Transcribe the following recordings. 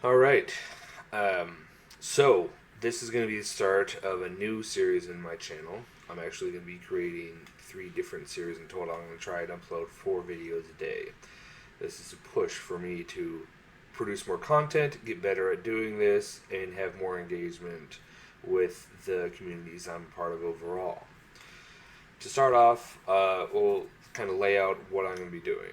All right. So this is going to be the start of a new series in my channel. I'm actually going to be creating 3 different series in total. I'm going to try and upload 4 videos a day. This is a push for me to produce more content, get better at doing this, and have more engagement with the communities I'm part of overall. To start off, we'll kind of lay out what I'm going to be doing.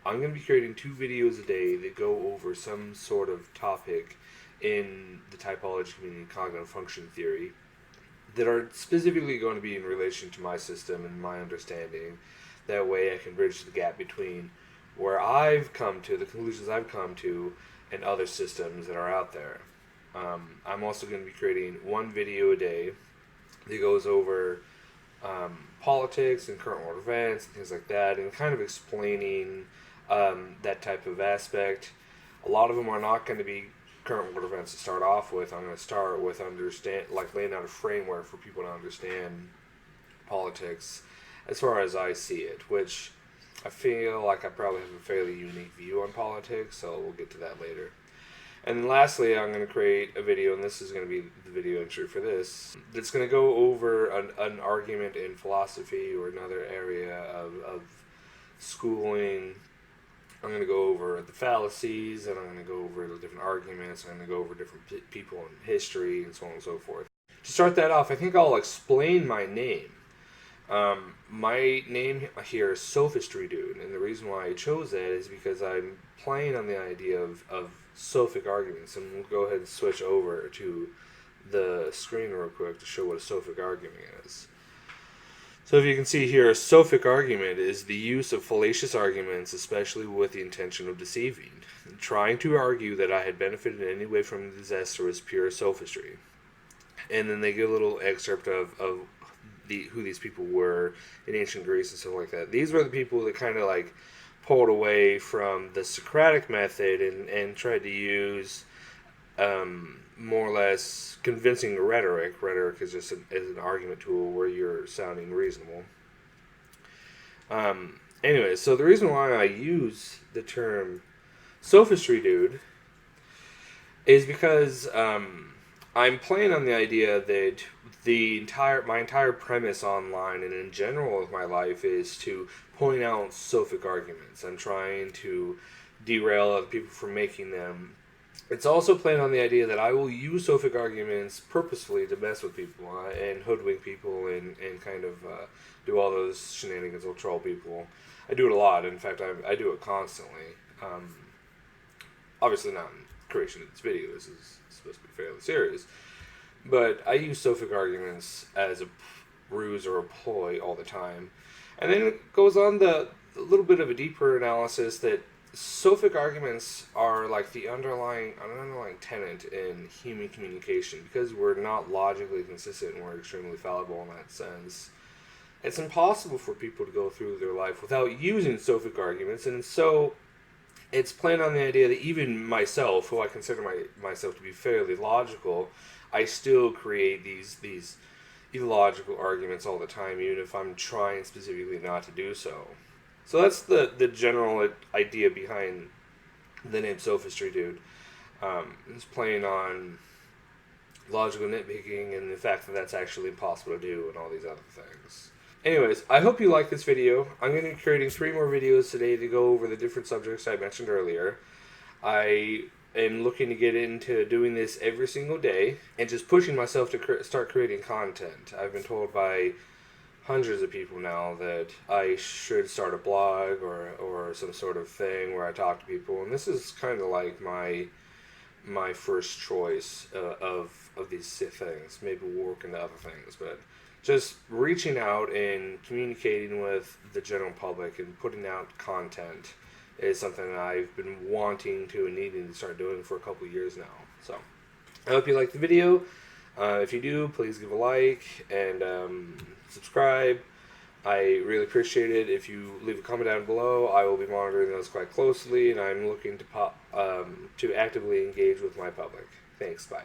I'm going to be creating 2 videos a day that go over some sort of topic in the typology community, cognitive function theory, that are specifically going to be in relation to my system and my understanding. That way I can bridge the gap between where I've come to, the conclusions I've come to, and other systems that are out there. I'm also going to be creating 1 video a day that goes over politics and current world events and things like that, and kind of explaining that type of aspect. A lot of them are not going to be current world events to start off with. I'm going to start with laying out a framework for people to understand politics as far as I see it, which I feel like I probably have a fairly unique view on politics, so we'll get to that later. And then lastly, I'm going to create a video, and this is going to be the video entry for this, that's going to go over an argument in philosophy or another area of schooling. I'm going to go over the fallacies, and I'm going to go over the different arguments. I'm going to go over different people in history, and so on and so forth. To start that off, I think I'll explain my name. My name here is Sophistry Dude, and the reason why I chose that is because I'm playing on the idea of sophic arguments, and we'll go ahead and switch over to the screen real quick to show what a sophic argument is. So if you can see here, a sophic argument is the use of fallacious arguments, especially with the intention of deceiving. Trying to argue that I had benefited in any way from the disaster was pure sophistry. And then they give a little excerpt of who these people were in ancient Greece and stuff like that. These were the people that kind of like pulled away from the Socratic method and tried to use more or less convincing rhetoric. Rhetoric is just an argument tool where you're sounding reasonable. Anyway, so the reason why I use the term Sophistry Dude is because I'm playing on the idea that my entire premise online and in general with my life is to point out sophic arguments. I'm trying to derail other people from making them. It's also playing on the idea that I will use sophic arguments purposefully to mess with people and hoodwink people and kind of do all those shenanigans. I'll troll people. I do it a lot. In fact, I do it constantly. Obviously not in creation of this video. This is supposed to be fairly serious. But I use sophic arguments as a ruse or a ploy all the time. And then it goes on a little bit of a deeper analysis that sophic arguments are like an underlying tenet in human communication. Because we're not logically consistent and we're extremely fallible in that sense, it's impossible for people to go through their life without using sophic arguments. And so it's playing on the idea that even myself, who I consider myself to be fairly logical, I still create these illogical arguments all the time, even if I'm trying specifically not to do so. So that's the general idea behind the name Sophistry Dude. It's playing on logical nitpicking and the fact that that's actually impossible to do and all these other things. Anyways, I hope you like this video. I'm going to be creating 3 more videos today to go over the different subjects I mentioned earlier. I am looking to get into doing this every single day and just pushing myself to start creating content. I've been told by hundreds of people now that I should start a blog or some sort of thing where I talk to people, and this is kind of like my first choice of these things. Maybe we'll work into other things, but just reaching out and communicating with the general public and putting out content is something that I've been wanting to and needing to start doing for a couple of years now. So I hope you liked the video. If you do, please give a like and subscribe. I really appreciate it. If you leave a comment down below, I will be monitoring those quite closely, and I'm looking to actively engage with my public. Thanks. Bye.